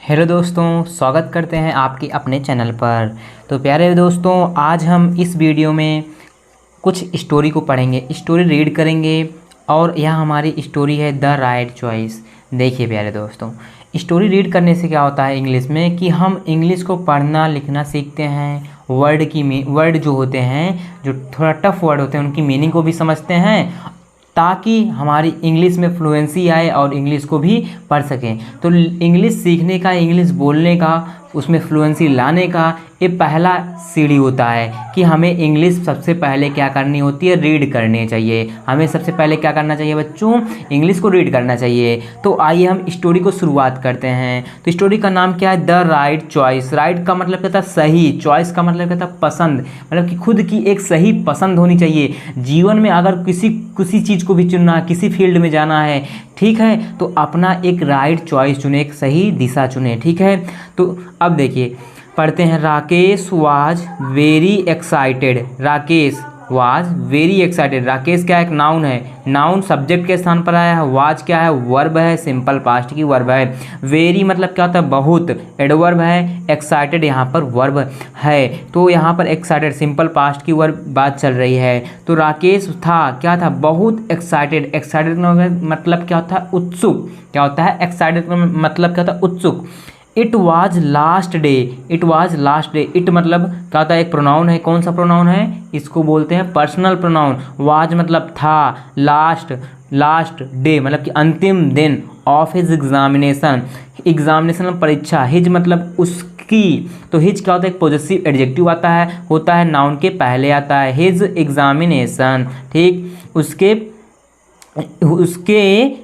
Hello दोस्तों, स्वागत करते हैं आपके अपने चैनल पर। तो प्यारे दोस्तों, आज हम इस वीडियो में कुछ स्टोरी को पढ़ेंगे, स्टोरी रीड करेंगे और यह हमारी स्टोरी है द राइट चॉइस। देखिए प्यारे दोस्तों, स्टोरी रीड करने से क्या होता है इंग्लिश में कि हम इंग्लिश को पढ़ना लिखना सीखते हैं। वर्ड जो होते हैं, जो थोड़ा टफ वर्ड होते हैं, उनकी मीनिंग को भी समझते हैं ताकि हमारी इंग्लिश में फ्लुएंसी आए और इंग्लिश को भी पढ़ सकें। तो इंग्लिश सीखने का, इंग्लिश बोलने का, उसमें फ्लुएंसी लाने का ये पहला सीढ़ी होता है कि हमें इंग्लिश सबसे पहले क्या करनी होती है, रीड करनी चाहिए। हमें सबसे पहले क्या करना चाहिए बच्चों, इंग्लिश को रीड करना चाहिए। तो आइए हम स्टोरी को शुरुआत करते हैं। तो स्टोरी का नाम क्या है, द राइट चॉइस। राइट का मतलब कहता है सही, चॉइस का मतलब कहता है पसंद, मतलब कि खुद की एक सही पसंद होनी चाहिए। जीवन में अगर किसी चीज़ को भी चुनना, किसी फील्ड में जाना है, ठीक है, तो अपना एक राइट चॉइस चुने, एक सही दिशा चुने, ठीक है। तो अब देखिए पढ़ते हैं। Rakesh was very excited. Rakesh was very excited. Rakesh क्या है, एक नाउन है। नाउन सब्जेक्ट के स्थान पर आया है। वाज क्या है, वर्ब है, सिंपल पास्ट की वर्ब है। वेरी मतलब क्या होता है, बहुत, एडवर्ब है। एक्साइटेड यहाँ पर वर्ब है। तो यहाँ पर एक्साइटेड सिंपल पास्ट की वर्ब बात चल रही है। तो राकेश था, क्या था, बहुत एक्साइटेड। एक्साइटेड मतलब क्या होता है, उत्सुक। क्या होता है, एक्साइटेड मतलब क्या होता है, उत्सुक। It was last day. It was last day. It मतलब क्या होता है, एक प्रोनाउन है। कौन सा प्रोनाउन है, इसको बोलते हैं पर्सनल प्रोनाउन। वाज मतलब था, लास्ट डे मतलब कि अंतिम दिन ऑफ हिज एग्जामिनेशन। एग्जामिनेशन परीक्षा। हिज मतलब उसकी, तो हिज क्या होता है, एक पॉजिटिव एडजेक्टिव आता है, होता है नाउन के पहले आता है। हिज एग्जामिनेशन, ठीक, उसके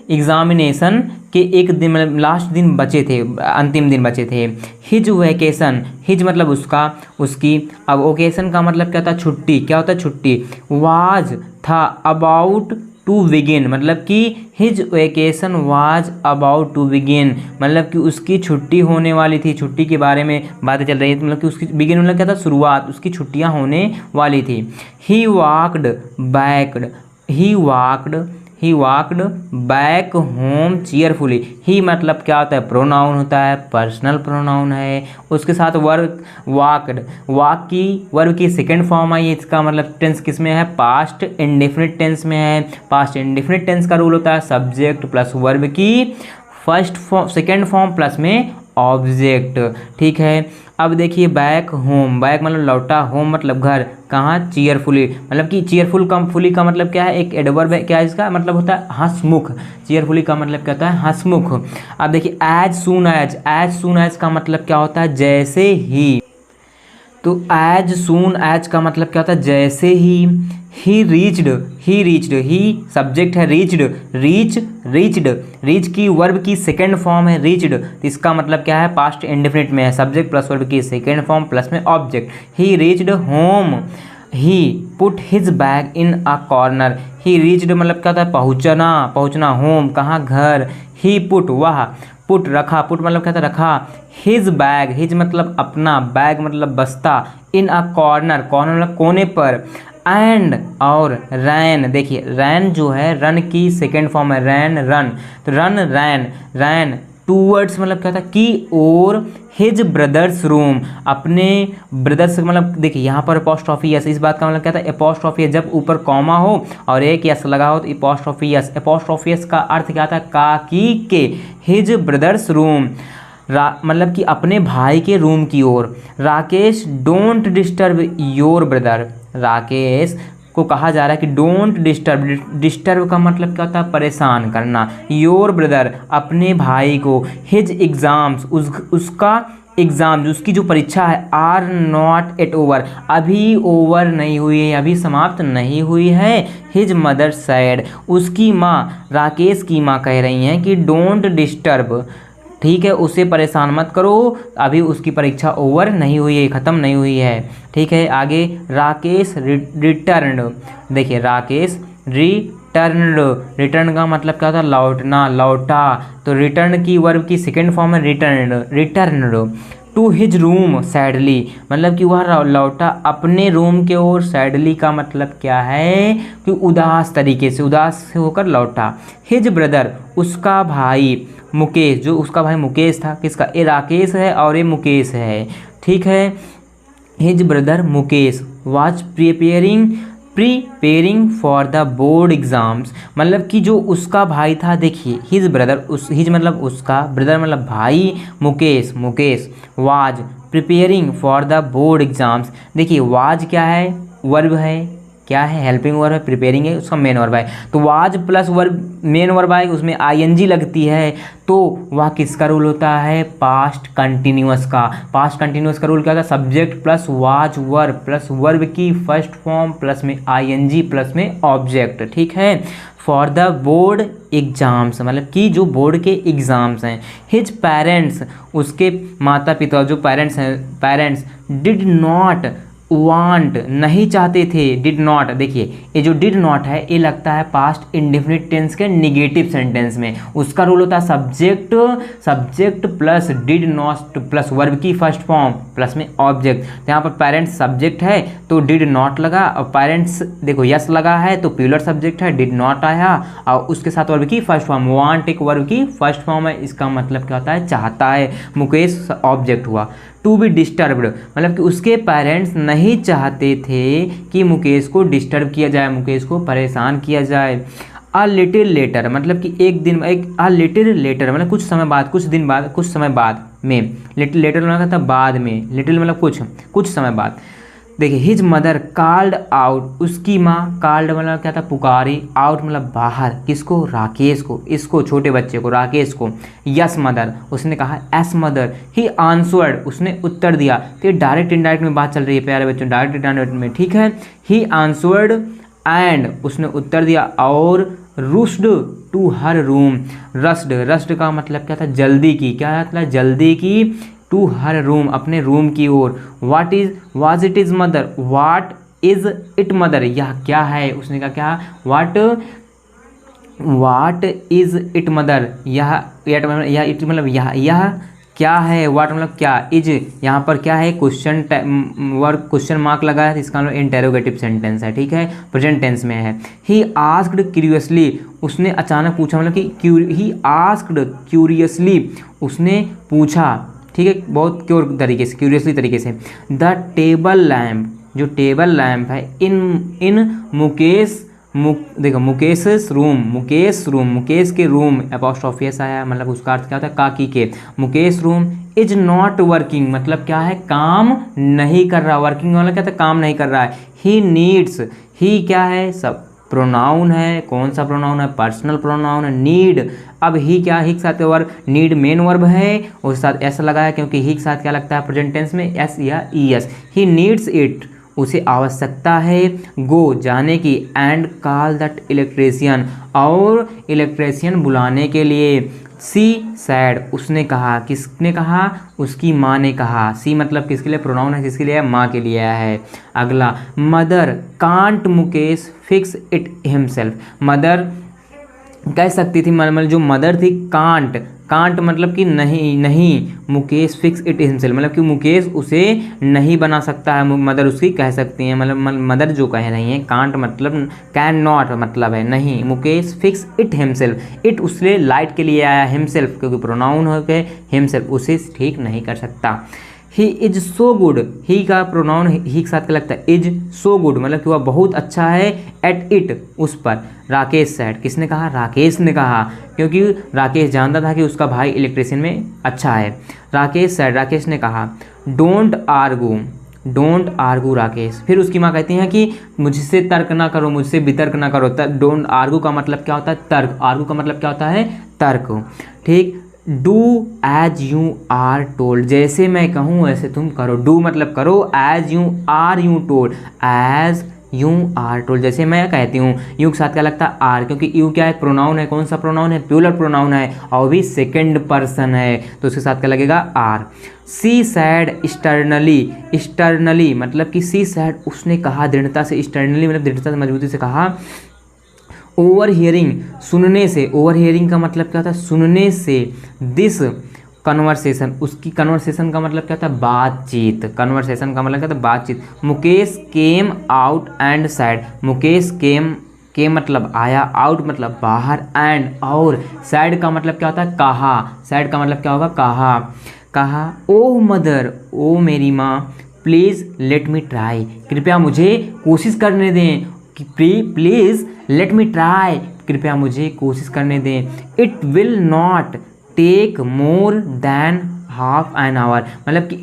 एग्जामिनेशन के एक दिन मतलब लास्ट दिन बचे थे, अंतिम दिन बचे थे। His vacation. हिज मतलब उसका, उसकी। अब ओकेशन का मतलब क्या होता है, छुट्टी। क्या होता है, छुट्टी। वाज था, अबाउट टू बिगिन मतलब कि his vacation was about to begin मतलब कि उसकी छुट्टी होने वाली थी। छुट्टी के बारे में बातें चल रही थी, मतलब कि उसकी बिगिन मतलब क्या था, शुरुआत, उसकी छुट्टियां होने वाली थी। He walked back home cheerfully. He मतलब क्या होता है, प्रोनाउन होता है, पर्सनल प्रोनाउन है। उसके साथ वर्ब वॉकड, वर्ब की सेकंड फॉर्म आई। इसका मतलब टेंस किस में है, पास्ट इंडेफिनिट टेंस में है। पास्ट इंडेफिनिट टेंस का रूल होता है सब्जेक्ट प्लस वर्ब की first form, second form plus में ऑब्जेक्ट, ठीक है। अब देखिए बैक होम, बैक मतलब लौटा, होम मतलब घर, कहाँ, चीयरफुली मतलब कि फुली का मतलब क्या है, एक एडवर्ब है। क्या है इसका मतलब, होता है हंसमुख। चीयरफुली का मतलब क्या होता है, हंसमुख। अब देखिए एज सून एज का मतलब क्या होता है, जैसे ही। तो एज सून एज का मतलब क्या होता है, जैसे ही। ही रीच्ड, ही सब्जेक्ट है, रीच की वर्ब की सेकेंड फॉर्म है रीच्ड। तो इसका मतलब क्या है, पास्ट इंडेफिनिट में है, सब्जेक्ट प्लस वर्ब की सेकेंड फॉर्म प्लस में object. He reached home. He put his bag in a corner. He reached मतलब क्या होता है, पहुँचना। होम कहाँ, घर। ही पुट वह, पुट रखा, पुट मतलब क्या था, रखा। हिज बैग, हिज मतलब अपना, बैग मतलब बस्ता। इन अ कॉर्नर मतलब कोने पर। एंड और रैन, देखिए रैन जो है, रन की सेकेंड फॉर्म है, रन। तो रैन टूवर्ड्स मतलब क्या था, की ओर। हिज ब्रदर्स रूम, अपने ब्रदर्स मतलब देखिए यहाँ पर एपोस्ट्रोफी यस, इस बात का मतलब क्या था, एपोस्ट्रोफी जब ऊपर कॉमा हो और एक यस लगा हो तो एपोस्ट्रोफी यस। एपोस्ट्रोफी यस का अर्थ क्या था, का, की, के। हिज ब्रदर्स रूम मतलब कि अपने भाई के रूम की ओर। Rakesh don't disturb your brother. Rakesh को कहा जा रहा है कि डोंट डिस्टर्ब का मतलब क्या होता है, परेशान करना। योर ब्रदर अपने भाई को। हिज एग्जाम्स उसका एग्जाम, उसकी जो परीक्षा है, आर नॉट एट ओवर अभी ओवर नहीं हुई है, अभी समाप्त नहीं हुई है। हिज मदर सैड उसकी माँ, राकेश की माँ कह रही हैं कि डोंट डिस्टर्ब, ठीक है, उसे परेशान मत करो, अभी उसकी परीक्षा ओवर नहीं हुई है, ख़त्म नहीं हुई है, ठीक है। आगे राकेश रिटर्न, देखिए राकेश रिटर्न का मतलब क्या होता है, लौटना, लौटा। तो रिटर्न की वर्ब की सेकेंड फॉर्म है return. To his room sadly मतलब कि वह लौटा अपने रूम के ओर। सैडली का मतलब क्या है कि उदास तरीके से, उदास से होकर लौटा। हिज ब्रदर उसका भाई मुकेश, जो उसका भाई मुकेश था, किसका, ये राकेश है और ये मुकेश है, ठीक है। His brother Mukesh was preparing for the board exams, मतलब कि जो उसका भाई था, देखिए हिज ब्रदर, उस हिज मतलब उसका, ब्रदर मतलब भाई, Mukesh was preparing for the board exams. देखिए वाज क्या है, वर्ब है, क्या है, हेल्पिंग वर्ब है, प्रिपेयरिंग है उसका मेन वर्ब है, तो was plus verb main verb है, उसमें आईएनजी लगती है, तो वह किसका रूल होता है, पास्ट कंटिन्यूअस का। पास्ट कंटिन्यूअस का रूल क्या होता है, subject plus was verb plus verb की फर्स्ट फॉर्म प्लस में आईएनजी प्लस में ऑब्जेक्ट, ठीक है। फॉर द बोर्ड एग्ज़ाम्स, मतलब कि जो बोर्ड के एग्ज़ाम्स हैं। हिज पेरेंट्स, उसके माता पिता जो पेरेंट्स हैं, पेरेंट्स डिड नॉट वांट, नहीं चाहते थे, डिड नॉट, देखिए ये जो डिड नॉट है ये लगता है पास्ट इंडेफिनिट टेंस के निगेटिव सेंटेंस में, उसका रूल होता है subject plus did not plus verb की फर्स्ट फॉर्म प्लस में ऑब्जेक्ट। तो यहाँ पर पेरेंट्स सब्जेक्ट है तो डिड नॉट लगा, और पेरेंट्स देखो यस लगा है तो प्लूरल सब्जेक्ट है, डिड नॉट आया और उसके साथ वर्ब की फर्स्ट फॉर्म, वांट एक वर्ब की फर्स्ट फॉर्म है, इसका मतलब क्या होता है, चाहता है। मुकेश ऑब्जेक्ट हुआ। टू बी डिस्टर्ब्ड, मतलब कि उसके पेरेंट्स नहीं चाहते थे कि मुकेश को डिस्टर्ब किया जाए, मुकेश को परेशान किया जाए। अ लिटिल लेटर, मतलब कि अ लिटिल लेटर मतलब कुछ समय बाद, कुछ दिन बाद, कुछ समय बाद में, लिटिल लेटर मतलब था बाद में, लिटिल मतलब कुछ समय बाद। देखिए हिज मदर कॉल्ड आउट, उसकी माँ, कॉल्ड मतलब क्या था, पुकारी, आउट मतलब बाहर, किसको, राकेश को, इसको छोटे बच्चे को, राकेश को। यस मदर, उसने कहा एस मदर। ही आंसर्ड, उसने उत्तर दिया। तो ये डायरेक्ट इनडायरेक्ट में बात चल रही है प्यारे बच्चों, डायरेक्ट इनडायरेक्ट में, ठीक है। ही आंसर्ड एंड, उसने उत्तर दिया, और रुश्ड टू हर रूम, रश्ड का मतलब क्या था, जल्दी की, क्या मतलब जल्दी की, टू हर रूम अपने रूम की ओर। Was it is mother, what is it mother, यह क्या है, उसने कहा क्या, वाट इज इट मदर, यह इट मतलब यह क्या है, वाट मतलब क्या, इज यहाँ पर क्या है, क्वेश्चन वर्ब क्वेश्चन मार्क लगा है, इसका मतलब इंटेरोगेटिव सेंटेंस है, ठीक है, प्रेजेंट टेंस में है। ही आस्क्ड क्यूरियसली, उसने अचानक पूछा, मतलब कि ही आस्क्ड क्यूरियसली, उसने पूछा, ठीक है, बहुत क्यूरियसली तरीके से। द टेबल लैम्प, जो टेबल लैम्प है इन देखो मुकेश के रूम, अपॉस्ट्रोफी एस आया, मतलब उसका अर्थ क्या होता है, काकी के, Mukesh room is not working, मतलब क्या है, काम नहीं कर रहा, वर्किंग वाला क्या था, काम नहीं कर रहा है। ही नीड्स, ही क्या है, सब प्रोनाउन है, कौन सा प्रोनाउन है, पर्सनल प्रोनाउन है, नीड। अब ही क्या, ही के साथ वर्ब, नीड मेन वर्ब है, उसके साथ एस लगा है, क्योंकि ही के साथ क्या लगता है प्रेजेंट टेंस में, एस या E S. He needs it, उसे आवश्यकता है, गो जाने की, एंड कॉल दैट इलेक्ट्रीशियन, और इलेक्ट्रीशियन बुलाने के लिए। सी सैड, उसने कहा, किसने कहा, उसकी माँ ने कहा। सी मतलब किसके लिए प्रोनाउन है, किसके लिए है, माँ के लिए है। अगला, mother can't Mukesh fix it himself, mother कह सकती थी, मतलब जो मदर थी, कांट मतलब कि नहीं मुकेश फिक्स इट हिमसेल्फ, मतलब कि मुकेश उसे नहीं बना सकता है, मदर उसकी कह सकती हैं, मतलब मदर जो कह रही हैं, कांट मतलब कैन नॉट मतलब है नहीं, Mukesh fix it himself, it उससे लाइट के लिए आया, हिमसेल्फ क्योंकि प्रोनाउन हो गए, हिमसेल्फ उसे ठीक नहीं कर सकता। ही इज सो गुड, ही का प्रोनाउन ही के साथ क्या लगता है, इज सो गुड, मतलब कि वह बहुत अच्छा है, एट इट उस पर। राकेश सैड, किसने कहा, राकेश ने कहा, क्योंकि राकेश जानता था कि उसका भाई इलेक्ट्रिशियन में अच्छा है। राकेश सैड, राकेश ने कहा, डोंट आर्गू राकेश। फिर उसकी माँ कहती हैं कि मुझसे तर्क ना करो, मुझसे वितर्क ना करो। डोंट आर्गू का मतलब क्या होता है, तर्क, आर्गू का मतलब क्या होता है, तर्क, ठीक। Do as you are told, जैसे मैं कहूँ वैसे तुम करो, डू मतलब करो, as you are you told, as you are told, जैसे मैं कहती हूँ। यू के साथ क्या लगता है, आर, क्योंकि यू क्या है, प्रोनाउन है, कौन सा प्रोनाउन है, प्लूरल प्रोनाउन है, और भी सेकंड पर्सन है, तो उसके साथ क्या लगेगा, आर। सी सैड स्टर्नली मतलब कि सी सैड, उसने कहा दृढ़ता से, स्टर्नली मतलब दृढ़ता से, मजबूती से कहा। ओवर हियरिंग, सुनने से, ओवर हियरिंग का मतलब क्या होता है, सुनने से। दिस कन्वर्सेशन, उसकी कन्वर्सेशन का मतलब क्या था, बातचीत, कन्वर्सेशन का मतलब क्या था, बातचीत। Mukesh came out and said, Mukesh came के मतलब आया, आउट मतलब बाहर, एंड और, सैड का मतलब क्या होता है कहा, सैड का मतलब क्या होगा कहा, कहा ओह मदर, ओ मेरी माँ, प्लीज़ लेट मी ट्राई, कृपया मुझे कोशिश करने दें, प्लीज़ लेट मी ट्राई, कृपया मुझे कोशिश करने दें, it will not take more than half an hour, मतलब कि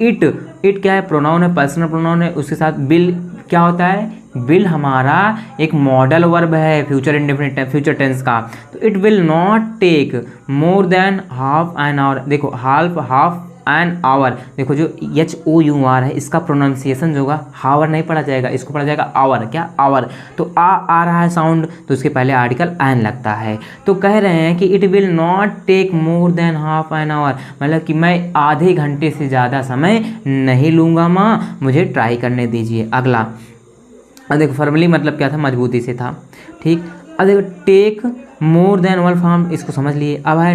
इट क्या है, प्रोनाउन है, पर्सनल प्रोनाउन है, उसके साथ विल क्या होता है, विल हमारा एक मॉडल वर्ब है फ्यूचर इंडेफिनिट फ्यूचर टेंस का, तो it will not take more than half an hour, देखो हाफ एन आवर, देखो जो HOUR है इसका प्रोनाउंसिएशन जो होगा हावर नहीं पढ़ा जाएगा, इसको पढ़ा जाएगा आवर, क्या आवर, तो आ रहा है साउंड, तो उसके पहले आर्टिकल एन लगता है, तो कह रहे हैं कि it will not take more than half an hour, मतलब कि मैं आधे घंटे से ज़्यादा समय नहीं लूँगा माँ, मुझे ट्राई करने दीजिए। अगला, अब देखो फॉर्मली मतलब क्या था, मजबूती से था, ठीक। अब देखो take more than one form, इसको समझ लिए। अब है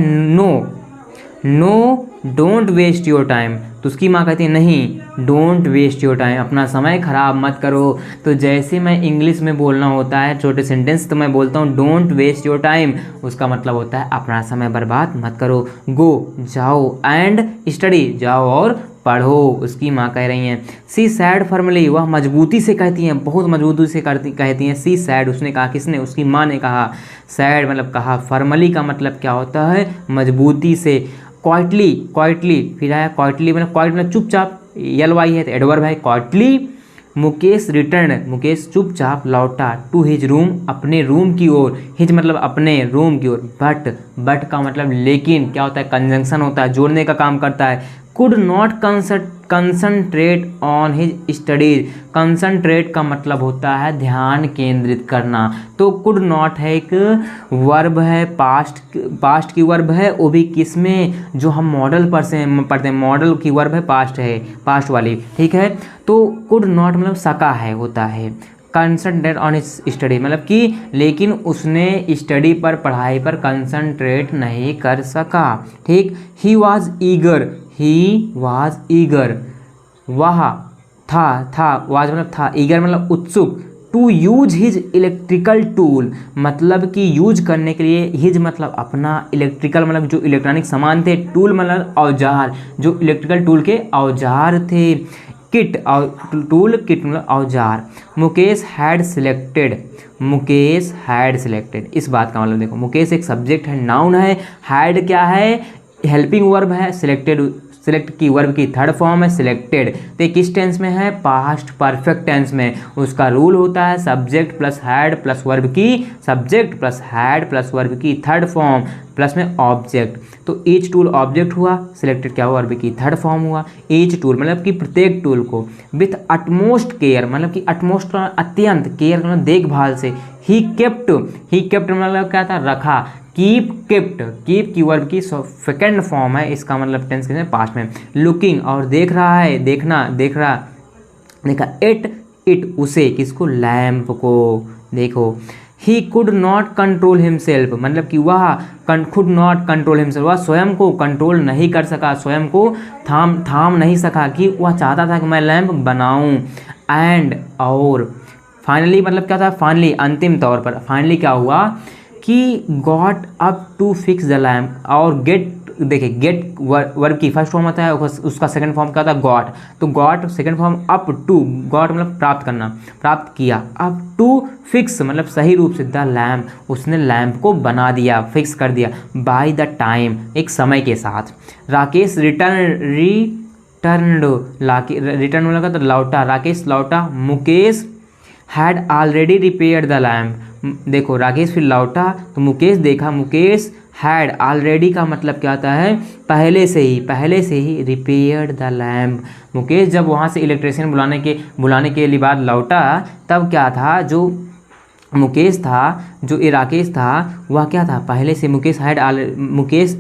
no don't waste your time, तो उसकी माँ कहती है नहीं डोंट वेस्ट योर टाइम, अपना समय ख़राब मत करो, तो जैसे मैं इंग्लिश में बोलना होता है छोटे सेंटेंस, तो मैं बोलता हूँ डोंट वेस्ट योर टाइम, उसका मतलब होता है अपना समय बर्बाद मत करो, गो जाओ, एंड स्टडी जाओ और पढ़ो, उसकी माँ कह रही हैं। सी सैड फॉर्मली, वह मजबूती से कहती हैं, बहुत मजबूती से कहती हैं, सी सैड, उसने कहा, किसने, उसकी माँ ने कहा, सैड मतलब कहा, फॉर्मली का मतलब क्या होता है मजबूती से, क्वाइटली फिर आया क्वाइटली मतलब क्वाइट मतलब चुपचाप, LY है तो एडवर्ब है, क्वाइटली मुकेश रिटर्न, मुकेश चुपचाप लौटा, टू हिज रूम, अपने रूम की ओर, हिज मतलब अपने रूम की ओर, बट का मतलब लेकिन क्या होता है, कंजंक्शन होता है, जोड़ने का काम करता है, could not concentrate on his studies, concentrate का मतलब होता है ध्यान केंद्रित करना, तो कुड नॉट है एक वर्ब है, पास्ट की वर्ब है, वो भी किस में, जो हम मॉडल पर से पढ़ते हैं, मॉडल की वर्ब है, पास्ट वाली, ठीक है, तो कुड नॉट मतलब सका है होता है, कंसंट्रेट ऑन हिज स्टडी मतलब कि लेकिन उसने स्टडी पर, पढ़ाई पर कंसंट्रेट नहीं कर सका, ठीक। ही वॉज ईगर, वह था वाज मतलब था, ईगर मतलब उत्सुक, to use his electrical tool मतलब कि यूज करने के लिए, हिज मतलब अपना, इलेक्ट्रिकल मतलब जो इलेक्ट्रॉनिक सामान थे, टूल मतलब औजार, जो इलेक्ट्रिकल टूल के औजार थे, किट और टूल किट मतलब औजार, मुकेश हैड सिलेक्टेड, इस बात का मतलब देखो, मुकेश एक सब्जेक्ट है, नाउन है, हैड क्या है, हेल्पिंग वर्ब है, सेलेक्ट की वर्ब की थर्ड फॉर्म है सिलेक्टेड, तो किस टेंस में है, पास्ट परफेक्ट टेंस में, उसका रूल होता है subject plus had plus verb की, subject plus had plus verb की थर्ड फॉर्म प्लस में ऑब्जेक्ट, तो ईच टूल ऑब्जेक्ट हुआ, सिलेक्टेड क्या हुआ, वर्ब की थर्ड फॉर्म हुआ, ईच टूल मतलब कि प्रत्येक टूल को, विथ अटमोस्ट केयर मतलब कि अटमोस्ट अत्यंत, केयर मतलब देखभाल से, ही केप्ट मतलब क्या था, रखा, कीप की वर्ब की सेकंड फॉर्म है, इसका मतलब टेंस के पास्ट में, लुकिंग और देख रहा है, देखा, इट उसे, किसको, लैम्प को, देखो, he could not control himself मतलब कि वह कुड नॉट कंट्रोल हिमसेल्फ, वह स्वयं को कंट्रोल नहीं कर सका, स्वयं को थाम नहीं सका, कि वह चाहता था कि मैं लैम्प बनाऊं, एंड और, फाइनली मतलब क्या था, फाइनली अंतिम तौर पर, फाइनली क्या हुआ कि got up to fix the lamp, और गेट वर्ब की फर्स्ट फॉर्म आता है, उसका सेकंड फॉर्म क्या था, गॉट, तो got second form up to, got मतलब प्राप्त करना, प्राप्त किया, अप टू फिक्स मतलब सही रूप से, द लैम्प उसने लैम्प को बना दिया, फिक्स कर दिया, बाय द टाइम एक समय के साथ, राकेश रिटर्न लगा तो लौटा, राकेश लौटा, Mukesh had already repaired the lamp, देखो राकेश फिर लौटा तो मुकेश देखा, मुकेश हैड ऑलरेडी का मतलब क्या आता है, पहले से ही रिपेयर्ड द लैम्प, मुकेश जब वहाँ से इलेक्ट्रिशियन बुलाने के लिए बाद लौटा, तब क्या था, जो मुकेश था, जो ये राकेश था, वह क्या था, पहले से मुकेश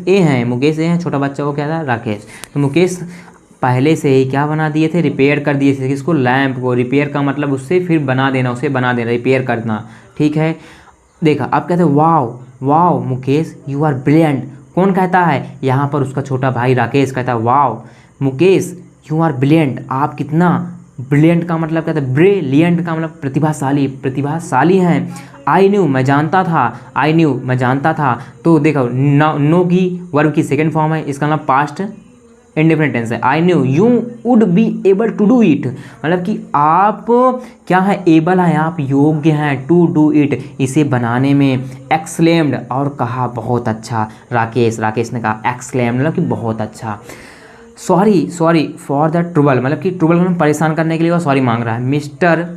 ए हैं, छोटा बच्चा वो क्या था, राकेश, तो मुकेश पहले से ही क्या बना दिए थे, रिपेयर कर दिए थे, किसको, लैम्प को, रिपेयर का मतलब उससे फिर बना देना, रिपेयर करना, ठीक है। देखा, अब कहते हैं wow Mukesh you are brilliant, कौन कहता है, यहाँ पर उसका छोटा भाई राकेश कहता है wow Mukesh you are brilliant, आप कितना ब्रिलियंट का मतलब क्या था, ब्रिलियंट का मतलब प्रतिभाशाली, प्रतिभाशाली हैं। आई न्यू मैं जानता था, आई न्यू मैं जानता था। तो देखो नो की वर्ब की सेकेंड फॉर्म है, इसका मतलब पास्ट इंडिफिनिट टेंस है। I knew you would be able to do it, मतलब कि आप क्या है, एबल हैं, आप योग्य हैं, टू डू इट, इसे बनाने में। एक्सक्लेम्ड और कहा बहुत अच्छा, राकेश ने कहा एक्सक्लेम्ड मतलब कि बहुत अच्छा। सॉरी फॉर द ट्रबल, मतलब कि ट्रबल में परेशान करने के लिए वो सॉरी मांग रहा है। Mister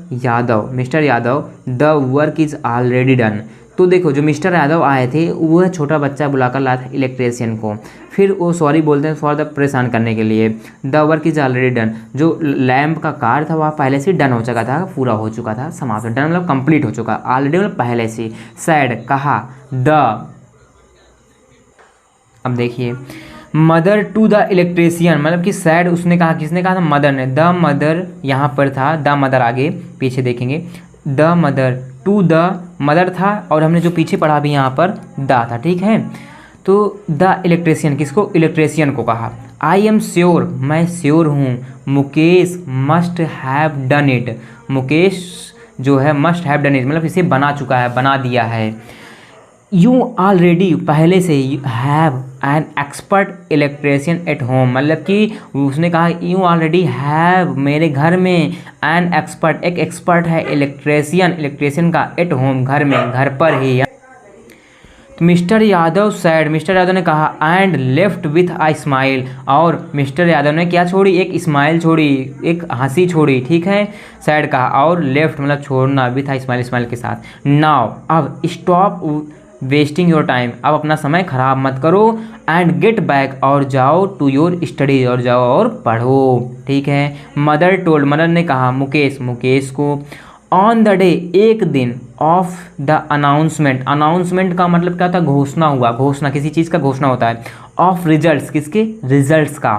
Yadav the work is already done. तो देखो जो मिस्टर यादव आए थे वह छोटा बच्चा बुलाकर लाया था इलेक्ट्रीशियन को, फिर वो सॉरी बोलते हैं फॉर द परेशान करने के लिए। The work is already done, जो लैम्प का कार्य था वह पहले से डन हो चुका था, पूरा हो चुका था, समाप्त। डन मतलब कंप्लीट हो चुका, ऑलरेडी मतलब पहले से। सैड कहा द, अब देखिए मदर टू द इलेक्ट्रीशियन, मतलब कि सैड उसने कहा, किसने कहा था, मदर ने। द मदर यहाँ पर था, द मदर आगे पीछे देखेंगे, the mother to the mother था, और हमने जो पीछे पढ़ा भी यहाँ पर द था, ठीक है। तो द इलेक्ट्रीशियन, किसको, इलेक्ट्रीशियन को कहा। आई एम श्योर, मैं श्योर हूँ, Mukesh must have done it, Mukesh जो है मस्ट हैव डन इट मतलब इसे बना चुका है, बना दिया है। यू ऑलरेडी पहले से have an expert electrician at home, मतलब कि उसने कहा यू ऑलरेडी हैव, मेरे घर में, एन एक्सपर्ट, एक एक्सपर्ट है इलेक्ट्रीशियन का, एट होम घर में, घर पर ही। तो mister Yadav said, mister Yadav ने कहा and left with a smile, और मिस्टर यादव ने क्या छोड़ी, एक स्माइल छोड़ी, एक हंसी छोड़ी, ठीक है। सैड कहा और लेफ्ट मतलब छोड़ना, विथ आ स्माइल, स्माइल के साथ। नाउ अब स्टॉप वेस्टिंग योर टाइम, अब अपना समय खराब मत करो, एंड गेट बैक और जाओ टू योर स्टडी, और जाओ और पढ़ो, ठीक है। मदर टोल्ड, मदर ने कहा मुकेश को, ऑन द डे एक दिन, ऑफ द अनाउंसमेंट, अनाउंसमेंट का मतलब क्या होता है, घोषणा हुआ, घोषणा किसी चीज़ का घोषणा होता है। ऑफ रिजल्ट्स, किसके, रिजल्ट्स का,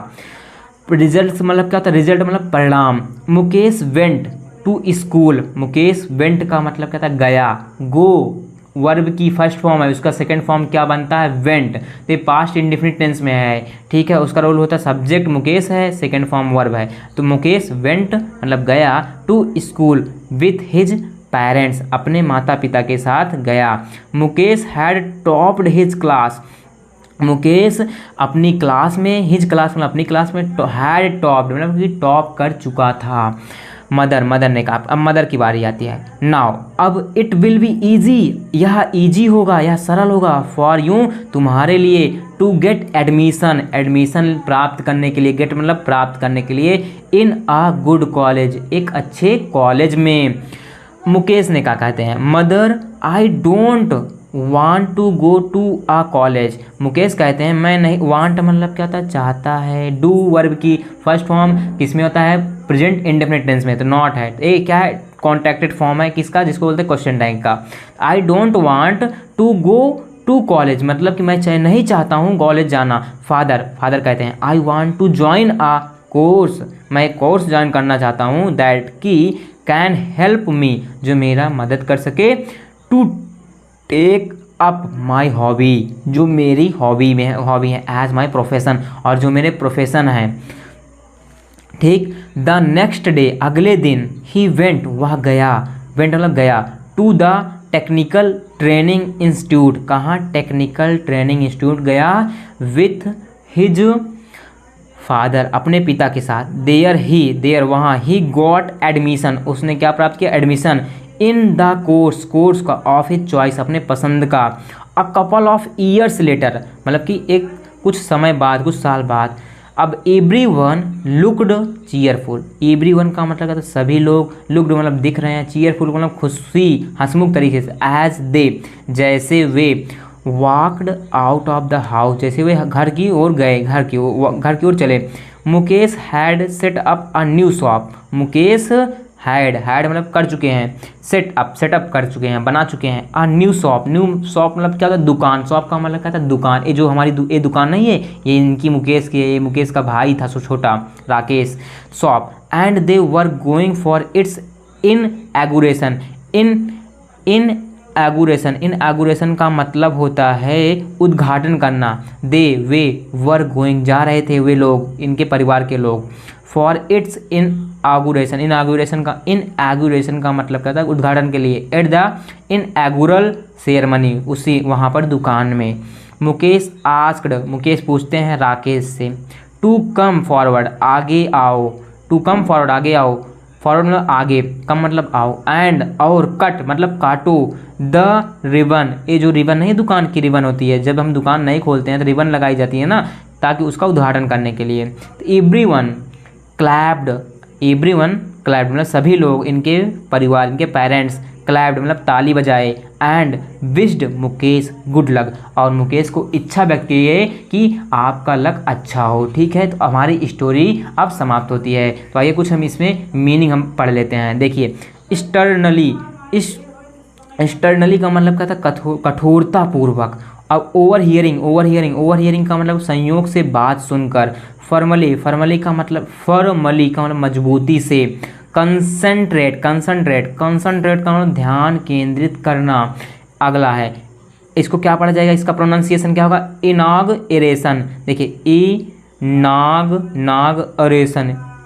रिजल्ट्स मतलब क्या होता है, रिजल्ट मतलब परिणाम। Mukesh went to school, Mukesh went का मतलब क्या था, गया। गो वर्ब की फर्स्ट फॉर्म है, उसका सेकंड फॉर्म क्या बनता है, वेंट, तो ये पास्ट इंडिफिनिट टेंस में है, ठीक है। उसका रोल होता है सब्जेक्ट मुकेश है, सेकंड फॉर्म वर्ब है, तो मुकेश वेंट मतलब गया, to school with his parents, अपने माता पिता के साथ गया। Mukesh had topped his class, Mukesh अपनी क्लास में, हिज क्लास मतलब अपनी क्लास में, हैड टॉप्ड मतलब कि टॉप कर चुका था। मदर ने कहा, अब मदर की बारी आती है। नाउ अब इट विल बी ईजी, यह ईजी होगा, यह सरल होगा, फॉर यू तुम्हारे लिए, टू गेट एडमिशन, एडमिशन प्राप्त करने के लिए, गेट मतलब प्राप्त करने के लिए, इन अ गुड कॉलेज, एक अच्छे कॉलेज में। मुकेश ने कहा, कहते हैं mother I don't want to go to a college, Mukesh कहते हैं मैं नहीं, वांट मतलब क्या होता है, चाहता है। डू वर्ब की फर्स्ट फॉर्म किस में होता है, प्रेजेंट इंडेफिनिट टेंस में, तो नॉट है। ये क्या है, कॉन्ट्रैक्टेड फॉर्म है किसका, जिसको बोलते हैं क्वेश्चन टैग का। I don't want to go to college मतलब कि मैं नहीं चाहता हूँ कॉलेज जाना। फादर कहते हैं I want to join a course, मैं कोर्स ज्वाइन करना चाहता हूँ, दैट की कैन हेल्प मी, जो मेरा मदद कर सके, to take up my hobby, जो मेरी हॉबी है, एज माई प्रोफेशन, और जो मेरे प्रोफेशन है, ठीक। द नेक्स्ट डे, अगले दिन, ही वेंट वह गया, वेंट मतलब गया, to the technical training institute, कहाँ, टेक्निकल ट्रेनिंग इंस्टीट्यूट गया, विथ हिज फादर अपने पिता के साथ। देयर वहाँ, ही गॉट एडमिशन, उसने क्या प्राप्त किया, एडमिशन, इन द कोर्स का, ऑफ हिज चॉइस अपने पसंद का। A couple of years later मतलब कि एक कुछ समय बाद, कुछ साल बाद। अब एवरीवन लुक्ड चीयरफुल, एवरीवन का मतलब क्या था, सभी लोग, लुक्ड मतलब दिख रहे हैं, चीयरफुल मतलब खुशी हंसमुख तरीके से, एज दे जैसे वे, walked out of the house जैसे वे घर की ओर गए, घर की ओर चले। Mukesh had set up a new shop, Mukesh had मतलब कर चुके हैं, सेटअप कर चुके हैं, बना चुके हैं। अ न्यू शॉप मतलब क्या होता है, दुकान, शॉप का मतलब क्या था, दुकान। ये जो हमारी ये दुकान नहीं है, ये इनकी मुकेश की, ये मुकेश का भाई था छोटा Rakesh, shop. And they were going for its inauguration, inauguration का मतलब होता है उद्घाटन करना। वे वर गोइंग जा रहे थे, वे लोग, इनके परिवार के लोग, फॉर इट्स इनऑगुरेशन। इनऑगुरेशन का मतलब क्या था, उद्घाटन के लिए। एट द इनऑगुरल सेरेमनी, उसी वहाँ पर दुकान में। मुकेश पूछते हैं राकेश से, टू कम फॉरवर्ड, आगे आओ। टू कम फॉरवर्ड, आगे आओ। फॉरवर्ड मतलब आगे, कम मतलब आओ। एंड और कट मतलब काटो। द रिबन, ये जो रिबन नहीं, दुकान की रिबन होती है, जब हम दुकान नहीं खोलते हैं तो रिबन लगाई जाती है ना, ताकि उसका उद्घाटन करने के लिए। तो एवरीवन क्लैप्ड मतलब सभी लोग, इनके परिवार, इनके पेरेंट्स, क्लैप्ड मतलब ताली बजाए। And wished Mukesh good luck, और मुकेश को इच्छा व्यक्त की है कि आपका लक अच्छा हो। ठीक है, तो हमारी स्टोरी अब समाप्त होती है। तो आइए कुछ हम इसमें मीनिंग हम पढ़ लेते हैं। देखिए, स्टर्नली का मतलब क्या था, कठोरता पूर्वक। अब ओवर हियरिंग का मतलब संयोग से बात सुनकर। फॉर्मली का मतलब मजबूती से। कंसंट्रेट का मतलब ध्यान केंद्रित करना। अगला है, इसको क्या पढ़ा जाएगा, इसका प्रोनाउंसिएशन क्या होगा, इनागरेशन। देखिए,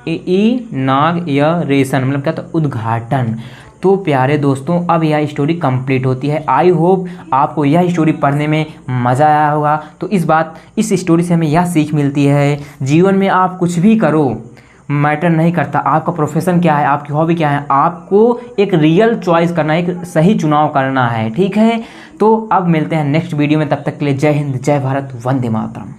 इनागरेशन मतलब क्या था, उद्घाटन। तो प्यारे दोस्तों, अब यह स्टोरी कंप्लीट होती है। आई होप आपको यह स्टोरी पढ़ने में मज़ा आया होगा। तो इस स्टोरी से हमें यह सीख मिलती है, जीवन में आप कुछ भी करो, मैटर नहीं करता आपका प्रोफेशन क्या है, आपकी हॉबी क्या है, आपको एक रियल चॉइस करना है, एक सही चुनाव करना है। ठीक है, तो अब मिलते हैं नेक्स्ट वीडियो में, तब तक के लिए जय हिंद, जय भारत, वंदे मातरम।